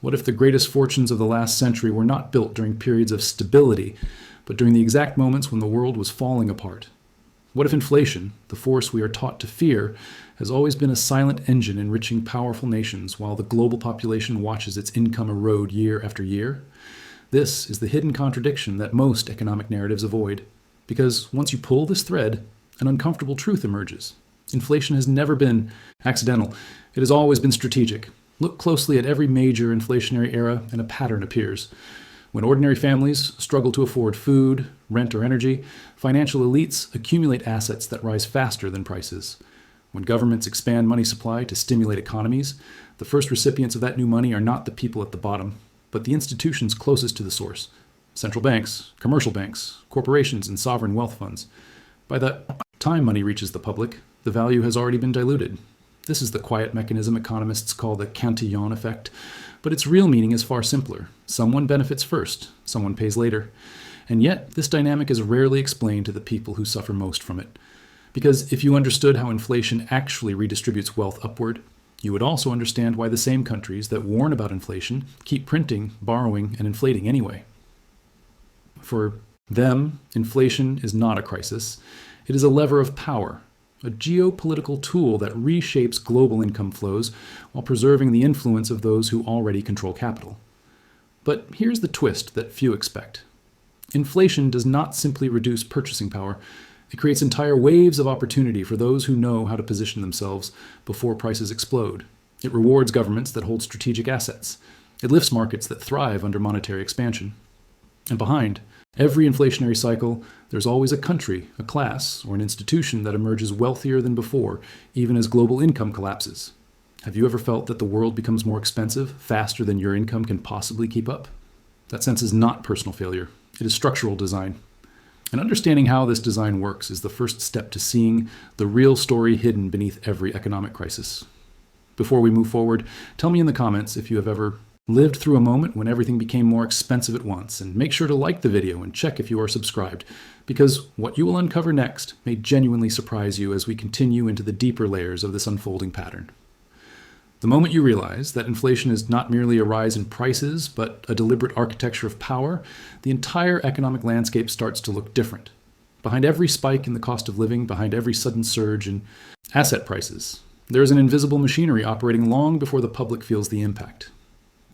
What if the greatest fortunes of the last century were not built during periods of stability, but during the exact moments when the world was falling apart? What if inflation, the force we are taught to fear, has always been a silent engine enriching powerful nations while the global population watches its income erode year after year? This is the hidden contradiction that most economic narratives avoid. Because once you pull this thread, an uncomfortable truth emerges. Inflation has never been accidental. It has always been strategic. Look closely at every major inflationary era and a pattern appears. When ordinary families struggle to afford food, rent, or energy, financial elites accumulate assets that rise faster than prices. When governments expand money supply to stimulate economies, the first recipients of that new money are not the people at the bottom, but the institutions closest to the source: central banks, commercial banks, corporations, and sovereign wealth funds. By the time money reaches the public, the value has already been diluted. This is the quiet mechanism economists call the Cantillon effect, but its real meaning is far simpler. Someone benefits first, someone pays later. And yet, this dynamic is rarely explained to the people who suffer most from it. Because if you understood how inflation actually redistributes wealth upward, you would also understand why the same countries that warn about inflation keep printing, borrowing, and inflating anyway. For them, inflation is not a crisis. It is a lever of power, a geopolitical tool that reshapes global income flows while preserving the influence of those who already control capital. But here's the twist that few expect. Inflation does not simply reduce purchasing power. It creates entire waves of opportunity for those who know how to position themselves before prices explode. It rewards governments that hold strategic assets. It lifts markets that thrive under monetary expansion. And behind every inflationary cycle, there's always a country, a class, or an institution that emerges wealthier than before, even as global income collapses. Have you ever felt that the world becomes more expensive faster than your income can possibly keep up? That sense is not personal failure. It is structural design. And understanding how this design works is the first step to seeing the real story hidden beneath every economic crisis. Before we move forward, tell me in the comments if you have ever lived through a moment when everything became more expensive at once, and make sure to like the video and check if you are subscribed, because what you will uncover next may genuinely surprise you as we continue into the deeper layers of this unfolding pattern. The moment you realize that inflation is not merely a rise in prices, but a deliberate architecture of power, the entire economic landscape starts to look different. Behind every spike in the cost of living, behind every sudden surge in asset prices, there is an invisible machinery operating long before the public feels the impact.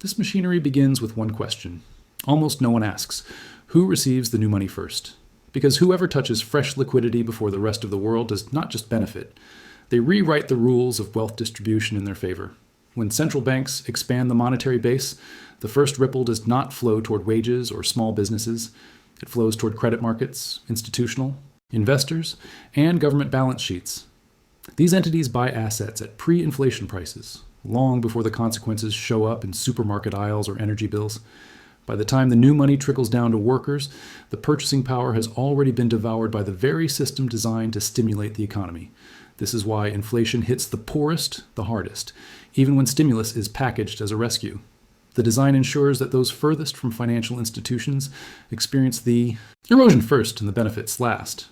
This machinery begins with one question. Almost no one asks, who receives the new money first? Because whoever touches fresh liquidity before the rest of the world does not just benefit. They rewrite the rules of wealth distribution in their favor. When central banks expand the monetary base, the first ripple does not flow toward wages or small businesses. It flows toward credit markets, institutional, investors, and government balance sheets. These entities buy assets at pre-inflation prices, long before the consequences show up in supermarket aisles or energy bills. By the time the new money trickles down to workers, the purchasing power has already been devoured by the very system designed to stimulate the economy. This is why inflation hits the poorest the hardest, even when stimulus is packaged as a rescue. The design ensures that those furthest from financial institutions experience the erosion first and the benefits last.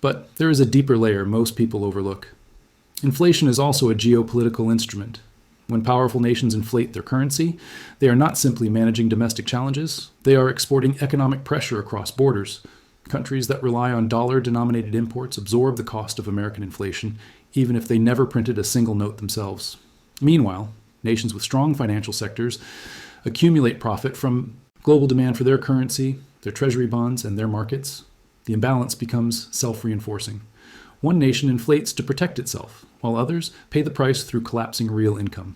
But there is a deeper layer most people overlook. Inflation is also a geopolitical instrument. When powerful nations inflate their currency, they are not simply managing domestic challenges, they are exporting economic pressure across borders. Countries that rely on dollar-denominated imports absorb the cost of American inflation, even if they never printed a single note themselves. Meanwhile, nations with strong financial sectors accumulate profit from global demand for their currency, their treasury bonds, and their markets. The imbalance becomes self-reinforcing. One nation inflates to protect itself, while others pay the price through collapsing real income.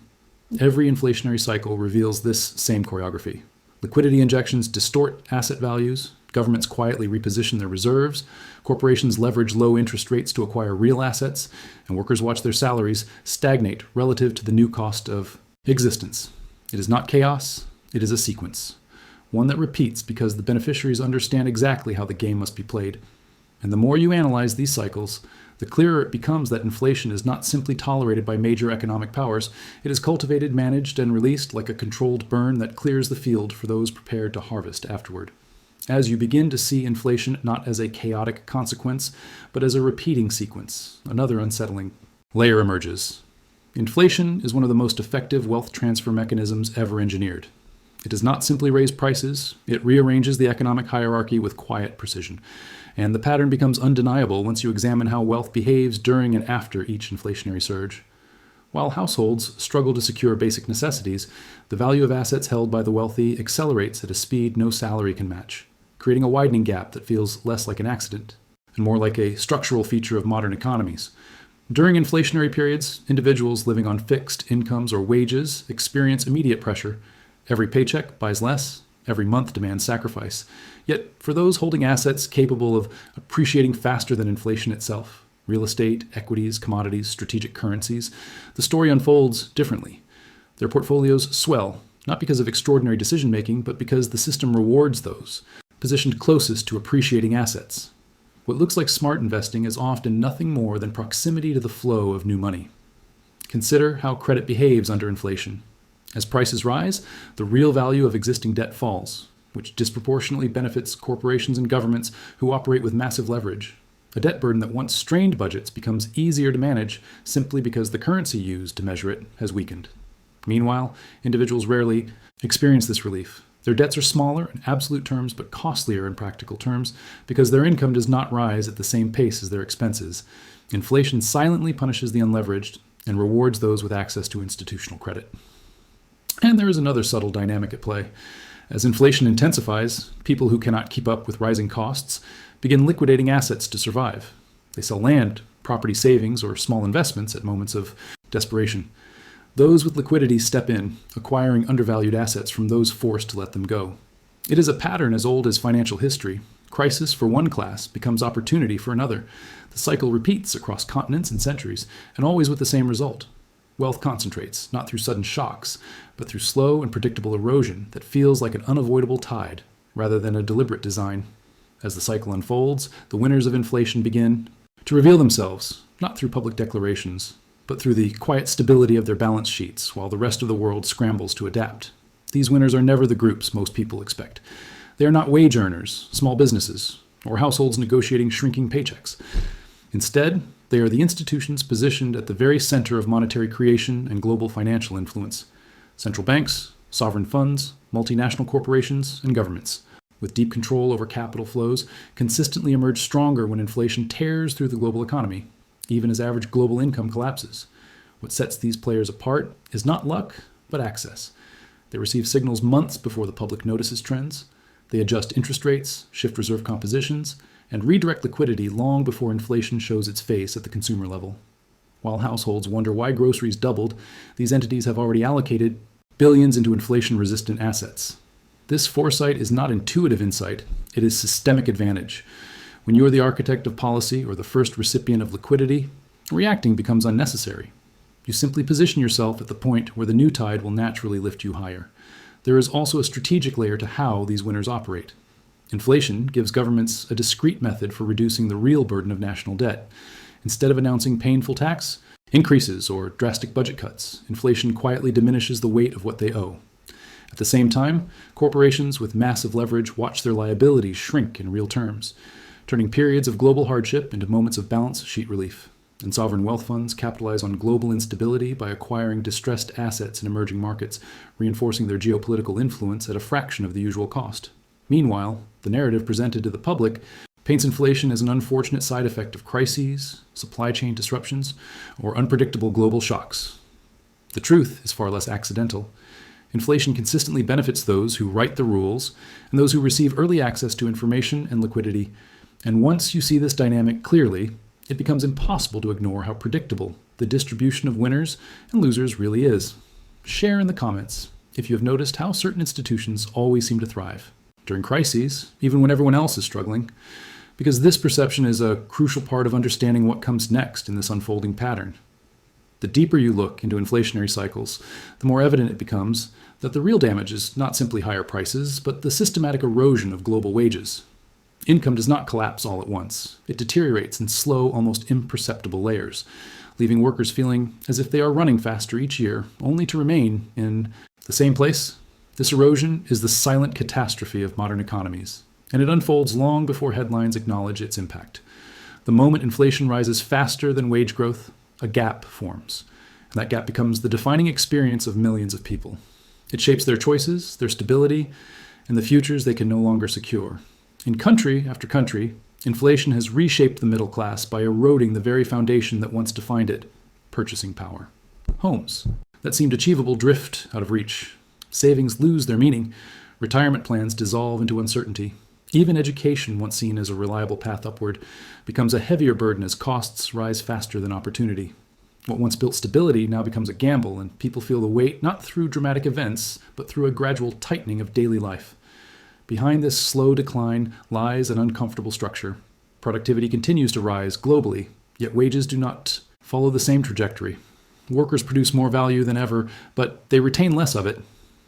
Every inflationary cycle reveals this same choreography. Liquidity injections distort asset values, governments quietly reposition their reserves, corporations leverage low interest rates to acquire real assets, and workers watch their salaries stagnate relative to the new cost of existence. It is not chaos, it is a sequence. One that repeats because the beneficiaries understand exactly how the game must be played. And the more you analyze these cycles, the clearer it becomes that inflation is not simply tolerated by major economic powers. It is cultivated, managed, and released like a controlled burn that clears the field for those prepared to harvest afterward. As you begin to see inflation not as a chaotic consequence, but as a repeating sequence, another unsettling layer emerges. Inflation is one of the most effective wealth transfer mechanisms ever engineered. It does not simply raise prices, it rearranges the economic hierarchy with quiet precision. And the pattern becomes undeniable once you examine how wealth behaves during and after each inflationary surge. While households struggle to secure basic necessities, the value of assets held by the wealthy accelerates at a speed no salary can match, creating a widening gap that feels less like an accident and more like a structural feature of modern economies. During inflationary periods, individuals living on fixed incomes or wages experience immediate pressure. Every paycheck buys less, every month demands sacrifice. Yet, for those holding assets capable of appreciating faster than inflation itself, real estate, equities, commodities, strategic currencies, the story unfolds differently. Their portfolios swell, not because of extraordinary decision-making, but because the system rewards those positioned closest to appreciating assets. What looks like smart investing is often nothing more than proximity to the flow of new money. Consider how credit behaves under inflation. As prices rise, the real value of existing debt falls, which disproportionately benefits corporations and governments who operate with massive leverage. A debt burden that once strained budgets becomes easier to manage simply because the currency used to measure it has weakened. Meanwhile, individuals rarely experience this relief. Their debts are smaller in absolute terms but costlier in practical terms because their income does not rise at the same pace as their expenses. Inflation silently punishes the unleveraged and rewards those with access to institutional credit. And there is another subtle dynamic at play. As inflation intensifies, people who cannot keep up with rising costs begin liquidating assets to survive. They sell land, property savings, or small investments at moments of desperation. Those with liquidity step in, acquiring undervalued assets from those forced to let them go. It is a pattern as old as financial history. Crisis for one class becomes opportunity for another. The cycle repeats across continents and centuries, and always with the same result. Wealth concentrates, not through sudden shocks, but through slow and predictable erosion that feels like an unavoidable tide, rather than a deliberate design. As the cycle unfolds, the winners of inflation begin to reveal themselves, not through public declarations, but through the quiet stability of their balance sheets while the rest of the world scrambles to adapt. These winners are never the groups most people expect. They are not wage earners, small businesses, or households negotiating shrinking paychecks. Instead, they are the institutions positioned at the very center of monetary creation and global financial influence. Central banks, sovereign funds, multinational corporations, and governments, with deep control over capital flows, consistently emerge stronger when inflation tears through the global economy, even as average global income collapses. What sets these players apart is not luck, but access. They receive signals months before the public notices trends. They adjust interest rates, shift reserve compositions, and redirect liquidity long before inflation shows its face at the consumer level. While households wonder why groceries doubled, these entities have already allocated billions into inflation-resistant assets. This foresight is not intuitive insight, it is systemic advantage. When you are the architect of policy or the first recipient of liquidity, reacting becomes unnecessary. You simply position yourself at the point where the new tide will naturally lift you higher. There is also a strategic layer to how these winners operate. Inflation gives governments a discrete method for reducing the real burden of national debt. Instead of announcing painful tax increases or drastic budget cuts, inflation quietly diminishes the weight of what they owe. At the same time, corporations with massive leverage watch their liabilities shrink in real terms, turning periods of global hardship into moments of balance sheet relief. And sovereign wealth funds capitalize on global instability by acquiring distressed assets in emerging markets, reinforcing their geopolitical influence at a fraction of the usual cost. Meanwhile, the narrative presented to the public paints inflation as an unfortunate side effect of crises, supply chain disruptions, or unpredictable global shocks. The truth is far less accidental. Inflation consistently benefits those who write the rules and those who receive early access to information and liquidity. And once you see this dynamic clearly, it becomes impossible to ignore how predictable the distribution of winners and losers really is. Share in the comments if you have noticed how certain institutions always seem to thrive during crises, even when everyone else is struggling, because this perception is a crucial part of understanding what comes next in this unfolding pattern. The deeper you look into inflationary cycles, the more evident it becomes that the real damage is not simply higher prices, but the systematic erosion of global wages. Income does not collapse all at once. It deteriorates in slow, almost imperceptible layers, leaving workers feeling as if they are running faster each year, only to remain in the same place. This erosion is the silent catastrophe of modern economies, and it unfolds long before headlines acknowledge its impact. The moment inflation rises faster than wage growth, a gap forms. And that gap becomes the defining experience of millions of people. It shapes their choices, their stability, and the futures they can no longer secure. In country after country, inflation has reshaped the middle class by eroding the very foundation that once defined it: purchasing power. Homes that seemed achievable drift out of reach. Savings lose their meaning. Retirement plans dissolve into uncertainty. Even education, once seen as a reliable path upward, becomes a heavier burden as costs rise faster than opportunity. What once built stability now becomes a gamble, and people feel the weight not through dramatic events, but through a gradual tightening of daily life. Behind this slow decline lies an uncomfortable structure. Productivity continues to rise globally, yet wages do not follow the same trajectory. Workers produce more value than ever, but they retain less of it.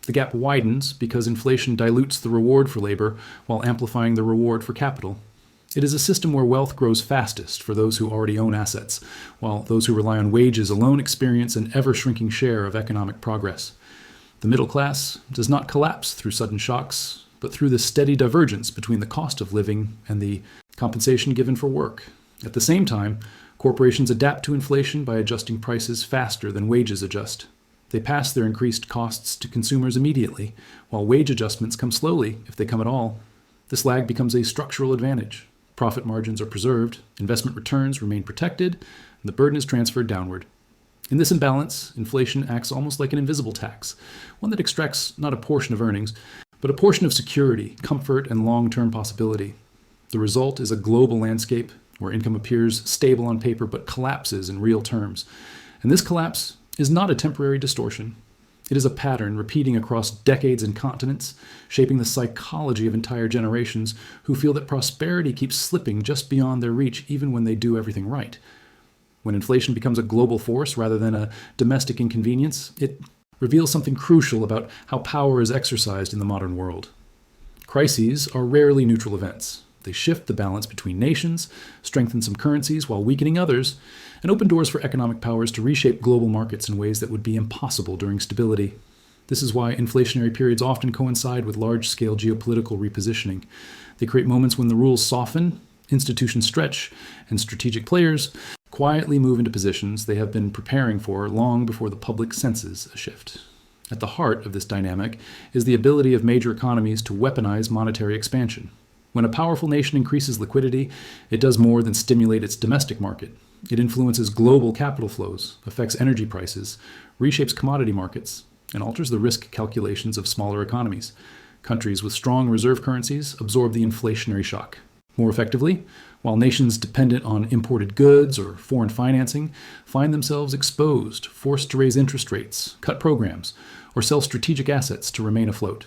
The gap widens because inflation dilutes the reward for labor while amplifying the reward for capital. It is a system where wealth grows fastest for those who already own assets, while those who rely on wages alone experience an ever-shrinking share of economic progress. The middle class does not collapse through sudden shocks, but through the steady divergence between the cost of living and the compensation given for work. At the same time, corporations adapt to inflation by adjusting prices faster than wages adjust. They pass their increased costs to consumers immediately, while wage adjustments come slowly, if they come at all. This lag becomes a structural advantage. Profit margins are preserved, investment returns remain protected, and the burden is transferred downward. In this imbalance, inflation acts almost like an invisible tax, one that extracts not a portion of earnings, but a portion of security, comfort, and long-term possibility. The result is a global landscape where income appears stable on paper but collapses in real terms. And this collapse is not a temporary distortion. It is a pattern repeating across decades and continents, shaping the psychology of entire generations who feel that prosperity keeps slipping just beyond their reach even when they do everything right. When inflation becomes a global force rather than a domestic inconvenience, it reveals something crucial about how power is exercised in the modern world. Crises are rarely neutral events. They shift the balance between nations, strengthen some currencies while weakening others, and open doors for economic powers to reshape global markets in ways that would be impossible during stability. This is why inflationary periods often coincide with large-scale geopolitical repositioning. They create moments when the rules soften, institutions stretch, and strategic players quietly move into positions they have been preparing for long before the public senses a shift. At the heart of this dynamic is the ability of major economies to weaponize monetary expansion. When a powerful nation increases liquidity, it does more than stimulate its domestic market. It influences global capital flows, affects energy prices, reshapes commodity markets, and alters the risk calculations of smaller economies. Countries with strong reserve currencies absorb the inflationary shock more effectively, while nations dependent on imported goods or foreign financing find themselves exposed, forced to raise interest rates, cut programs, or sell strategic assets to remain afloat.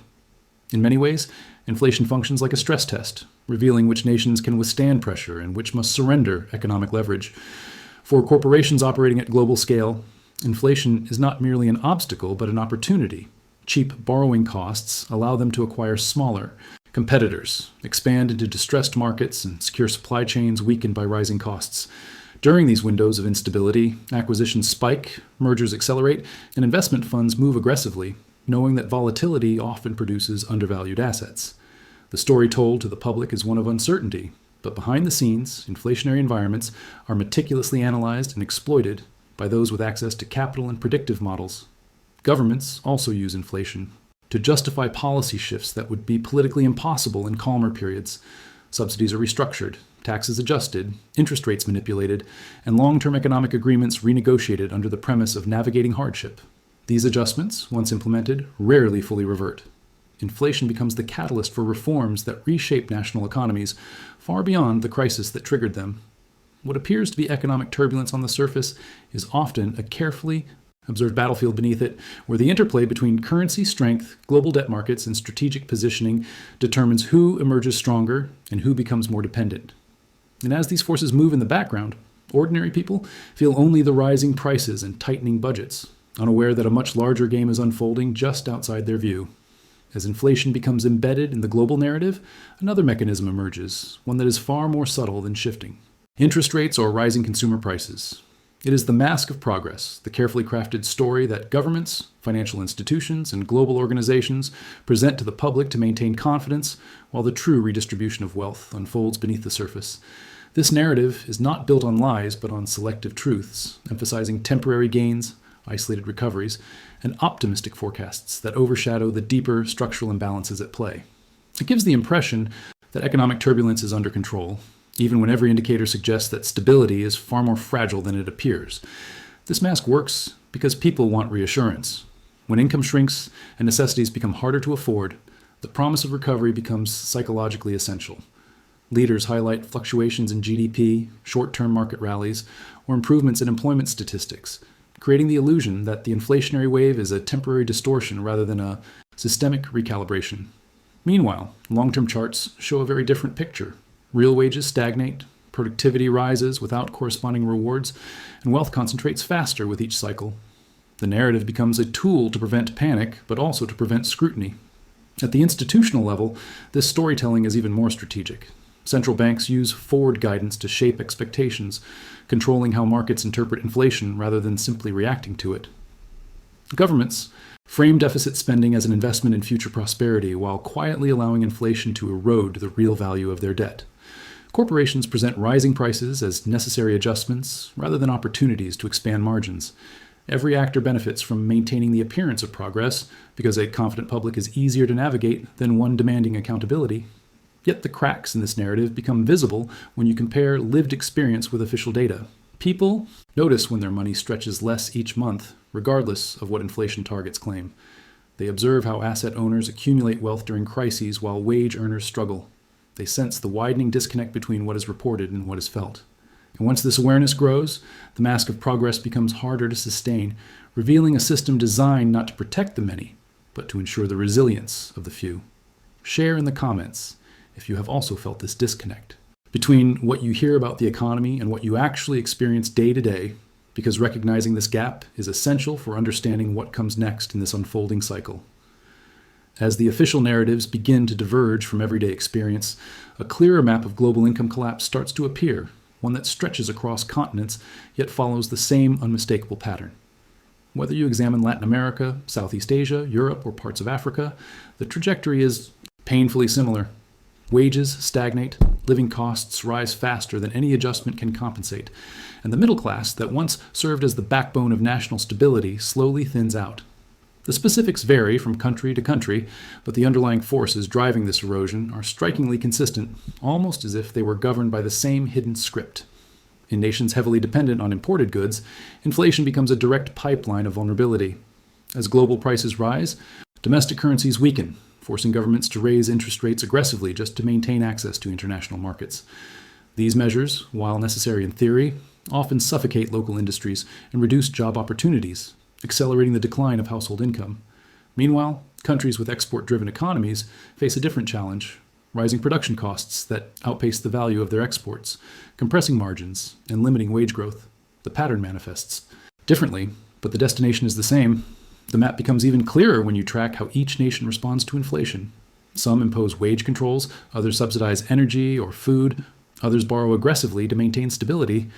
In many ways, inflation functions like a stress test, revealing which nations can withstand pressure and which must surrender economic leverage. For corporations operating at global scale, inflation is not merely an obstacle, but an opportunity. Cheap borrowing costs allow them to acquire smaller competitors, expand into distressed markets, and secure supply chains weakened by rising costs. During these windows of instability, acquisitions spike, mergers accelerate, and investment funds move aggressively, knowing that volatility often produces undervalued assets. The story told to the public is one of uncertainty, but behind the scenes, inflationary environments are meticulously analyzed and exploited by those with access to capital and predictive models. Governments also use inflation to justify policy shifts that would be politically impossible in calmer periods. Subsidies are restructured, taxes adjusted, interest rates manipulated, and long-term economic agreements renegotiated under the premise of navigating hardship. These adjustments, once implemented, rarely fully revert. Inflation becomes the catalyst for reforms that reshape national economies far beyond the crisis that triggered them. What appears to be economic turbulence on the surface is often a carefully observed battlefield beneath it, where the interplay between currency strength, global debt markets, and strategic positioning determines who emerges stronger and who becomes more dependent. And as these forces move in the background, ordinary people feel only the rising prices and tightening budgets, unaware that a much larger game is unfolding just outside their view. As inflation becomes embedded in the global narrative, another mechanism emerges, one that is far more subtle than shifting. Interest rates or rising consumer prices. It is the mask of progress, the carefully crafted story that governments, financial institutions, and global organizations present to the public to maintain confidence, while the true redistribution of wealth unfolds beneath the surface. This narrative is not built on lies, but on selective truths, emphasizing temporary gains, isolated recoveries, and optimistic forecasts that overshadow the deeper structural imbalances at play. It gives the impression that economic turbulence is under control, even when every indicator suggests that stability is far more fragile than it appears. This mask works because people want reassurance. When income shrinks and necessities become harder to afford, the promise of recovery becomes psychologically essential. Leaders highlight fluctuations in GDP, short-term market rallies, or improvements in employment statistics, creating the illusion that the inflationary wave is a temporary distortion rather than a systemic recalibration. Meanwhile, long-term charts show a very different picture. Real wages stagnate, productivity rises without corresponding rewards, and wealth concentrates faster with each cycle. The narrative becomes a tool to prevent panic, but also to prevent scrutiny. At the institutional level, this storytelling is even more strategic. Central banks use forward guidance to shape expectations, controlling how markets interpret inflation rather than simply reacting to it. Governments frame deficit spending as an investment in future prosperity while quietly allowing inflation to erode the real value of their debt. Corporations present rising prices as necessary adjustments rather than opportunities to expand margins. Every actor benefits from maintaining the appearance of progress because a confident public is easier to navigate than one demanding accountability. Yet the cracks in this narrative become visible when you compare lived experience with official data. People notice when their money stretches less each month, regardless of what inflation targets claim. They observe how asset owners accumulate wealth during crises while wage earners struggle. They sense the widening disconnect between what is reported and what is felt. And once this awareness grows, the mask of progress becomes harder to sustain, revealing a system designed not to protect the many, but to ensure the resilience of the few. Share in the comments if you have also felt this disconnect between what you hear about the economy and what you actually experience day to day, because recognizing this gap is essential for understanding what comes next in this unfolding cycle. As the official narratives begin to diverge from everyday experience, a clearer map of global income collapse starts to appear, one that stretches across continents yet follows the same unmistakable pattern. Whether you examine Latin America, Southeast Asia, Europe, or parts of Africa, the trajectory is painfully similar. Wages stagnate, living costs rise faster than any adjustment can compensate, and the middle class that once served as the backbone of national stability slowly thins out. The specifics vary from country to country, but the underlying forces driving this erosion are strikingly consistent, almost as if they were governed by the same hidden script. In nations heavily dependent on imported goods, inflation becomes a direct pipeline of vulnerability. As global prices rise, domestic currencies weaken, forcing governments to raise interest rates aggressively just to maintain access to international markets. These measures, while necessary in theory, often suffocate local industries and reduce job opportunities, accelerating the decline of household income. Meanwhile, countries with export-driven economies face a different challenge: rising production costs that outpace the value of their exports, compressing margins, and limiting wage growth. The pattern manifests differently, but the destination is the same. The map becomes even clearer when you track how each nation responds to inflation. Some impose wage controls, others subsidize energy or food, others borrow aggressively to maintain stability,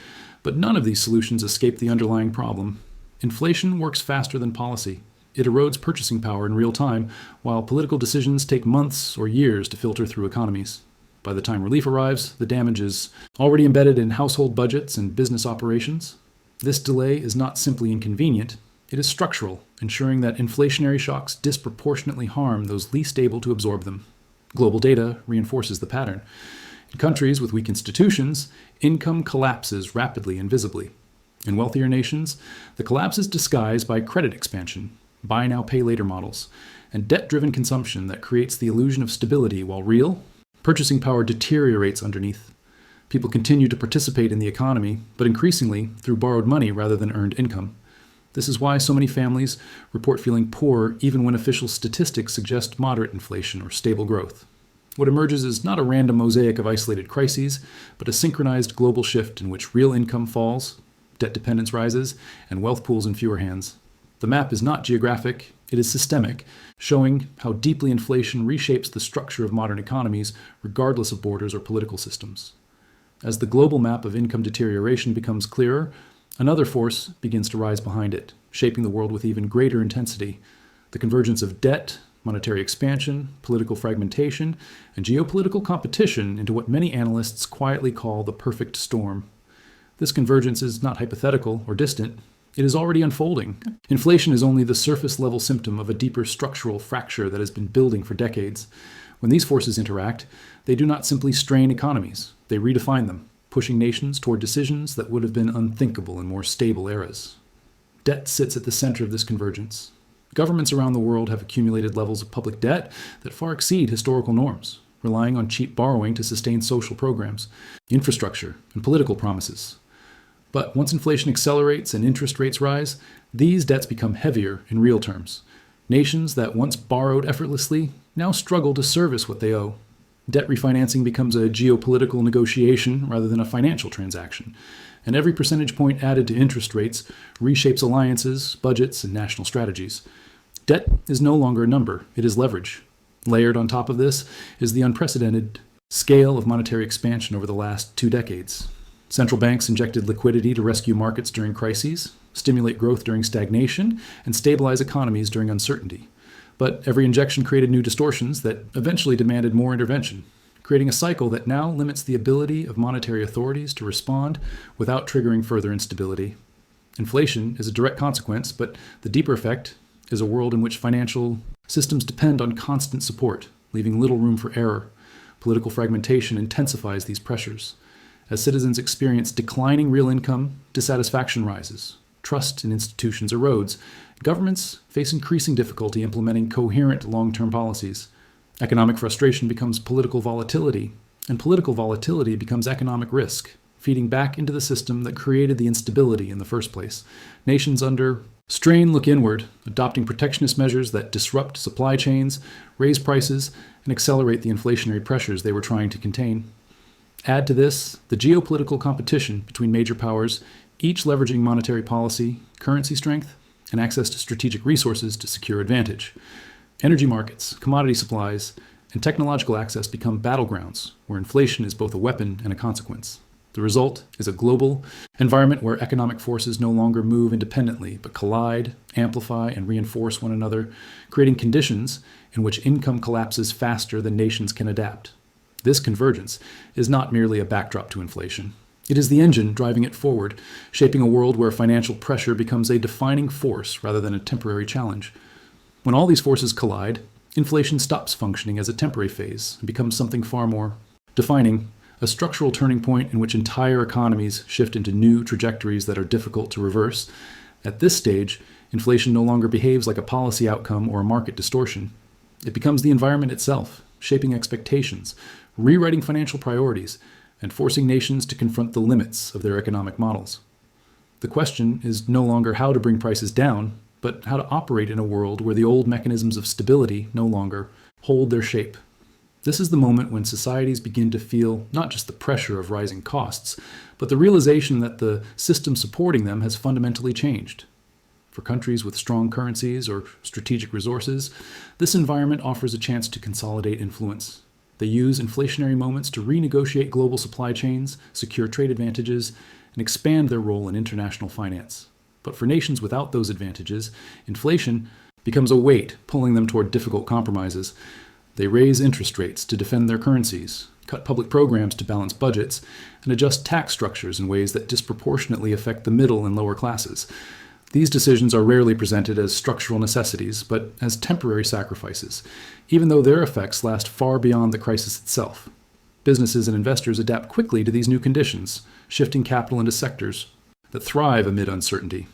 but none of these solutions escape the underlying problem. Inflation works faster than policy. It erodes purchasing power in real time, while political decisions take months or years to filter through economies. By the time relief arrives, the damage is already embedded in household budgets and business operations. This delay is not simply inconvenient, it is structural, ensuring that inflationary shocks disproportionately harm those least able to absorb them. Global data reinforces the pattern. In countries with weak institutions, income collapses rapidly and visibly. In wealthier nations, the collapse is disguised by credit expansion, buy now, pay later models, and debt-driven consumption that creates the illusion of stability while real purchasing power deteriorates underneath. People continue to participate in the economy, but increasingly through borrowed money rather than earned income. This is why so many families report feeling poor even when official statistics suggest moderate inflation or stable growth. What emerges is not a random mosaic of isolated crises, but a synchronized global shift in which real income falls, debt dependence rises, and wealth pools in fewer hands. The map is not geographic, it is systemic, showing how deeply inflation reshapes the structure of modern economies regardless of borders or political systems. As the global map of income deterioration becomes clearer, another force begins to rise behind it, shaping the world with even greater intensity: the convergence of debt, monetary expansion, political fragmentation, and geopolitical competition into what many analysts quietly call the perfect storm. This convergence is not hypothetical or distant. It is already unfolding. Inflation is only the surface level symptom of a deeper structural fracture that has been building for decades. When these forces interact, they do not simply strain economies, they redefine them, pushing nations toward decisions that would have been unthinkable in more stable eras. Debt sits at the center of this convergence. Governments around the world have accumulated levels of public debt that far exceed historical norms, relying on cheap borrowing to sustain social programs, infrastructure, and political promises. But once inflation accelerates and interest rates rise, these debts become heavier in real terms. Nations that once borrowed effortlessly now struggle to service what they owe. Debt refinancing becomes a geopolitical negotiation rather than a financial transaction, and every percentage point added to interest rates reshapes alliances, budgets, and national strategies. Debt is no longer a number, it is leverage. Layered on top of this is the unprecedented scale of monetary expansion over the last 2 decades. Central banks injected liquidity to rescue markets during crises, stimulate growth during stagnation, and stabilize economies during uncertainty. But every injection created new distortions that eventually demanded more intervention, creating a cycle that now limits the ability of monetary authorities to respond without triggering further instability. Inflation is a direct consequence, but the deeper effect is a world in which financial systems depend on constant support, leaving little room for error. Political fragmentation intensifies these pressures. As citizens experience declining real income, dissatisfaction rises. Trust in institutions erodes. Governments face increasing difficulty implementing coherent long-term policies. Economic frustration becomes political volatility, and political volatility becomes economic risk, feeding back into the system that created the instability in the first place. Nations under strain look inward, adopting protectionist measures that disrupt supply chains, raise prices, and accelerate the inflationary pressures they were trying to contain. Add to this the geopolitical competition between major powers, each leveraging monetary policy, currency strength, and access to strategic resources to secure advantage. Energy markets, commodity supplies, and technological access become battlegrounds where inflation is both a weapon and a consequence. The result is a global environment where economic forces no longer move independently, but collide, amplify, and reinforce one another, creating conditions in which income collapses faster than nations can adapt. This convergence is not merely a backdrop to inflation. It is the engine driving it forward, shaping a world where financial pressure becomes a defining force rather than a temporary challenge. When all these forces collide, inflation stops functioning as a temporary phase and becomes something far more defining, a structural turning point in which entire economies shift into new trajectories that are difficult to reverse. At this stage, inflation no longer behaves like a policy outcome or a market distortion. It becomes the environment itself, shaping expectations, rewriting financial priorities, and forcing nations to confront the limits of their economic models. The question is no longer how to bring prices down, but how to operate in a world where the old mechanisms of stability no longer hold their shape. This is the moment when societies begin to feel not just the pressure of rising costs, but the realization that the system supporting them has fundamentally changed. For countries with strong currencies or strategic resources, this environment offers a chance to consolidate influence. They use inflationary moments to renegotiate global supply chains, secure trade advantages, and expand their role in international finance. But for nations without those advantages, inflation becomes a weight pulling them toward difficult compromises. They raise interest rates to defend their currencies, cut public programs to balance budgets, and adjust tax structures in ways that disproportionately affect the middle and lower classes. These decisions are rarely presented as structural necessities, but as temporary sacrifices, even though their effects last far beyond the crisis itself. Businesses and investors adapt quickly to these new conditions, shifting capital into sectors that thrive amid uncertainty.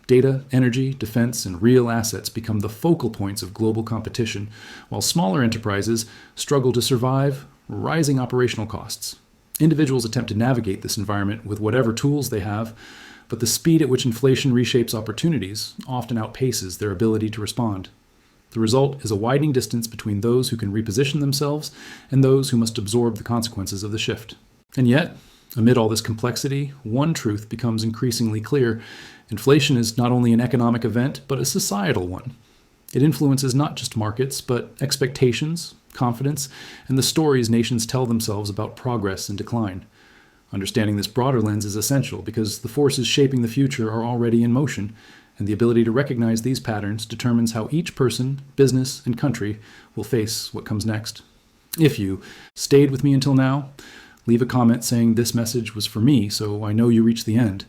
Data, energy, defense, and real assets become the focal points of global competition, while smaller enterprises struggle to survive rising operational costs. Individuals attempt to navigate this environment with whatever tools they have, but the speed at which inflation reshapes opportunities often outpaces their ability to respond. The result is a widening distance between those who can reposition themselves and those who must absorb the consequences of the shift. And yet, amid all this complexity, one truth becomes increasingly clear. Inflation is not only an economic event, but a societal one. It influences not just markets, but expectations, confidence, and the stories nations tell themselves about progress and decline. Understanding this broader lens is essential because the forces shaping the future are already in motion, and the ability to recognize these patterns determines how each person, business, and country will face what comes next. If you stayed with me until now, leave a comment saying this message was for me, so I know you reached the end.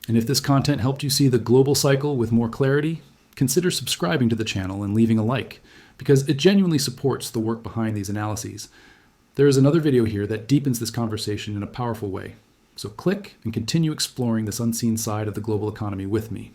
And if this content helped you see the global cycle with more clarity, consider subscribing to the channel and leaving a like, because it genuinely supports the work behind these analyses. There is another video here that deepens this conversation in a powerful way. So click and continue exploring this unseen side of the global economy with me.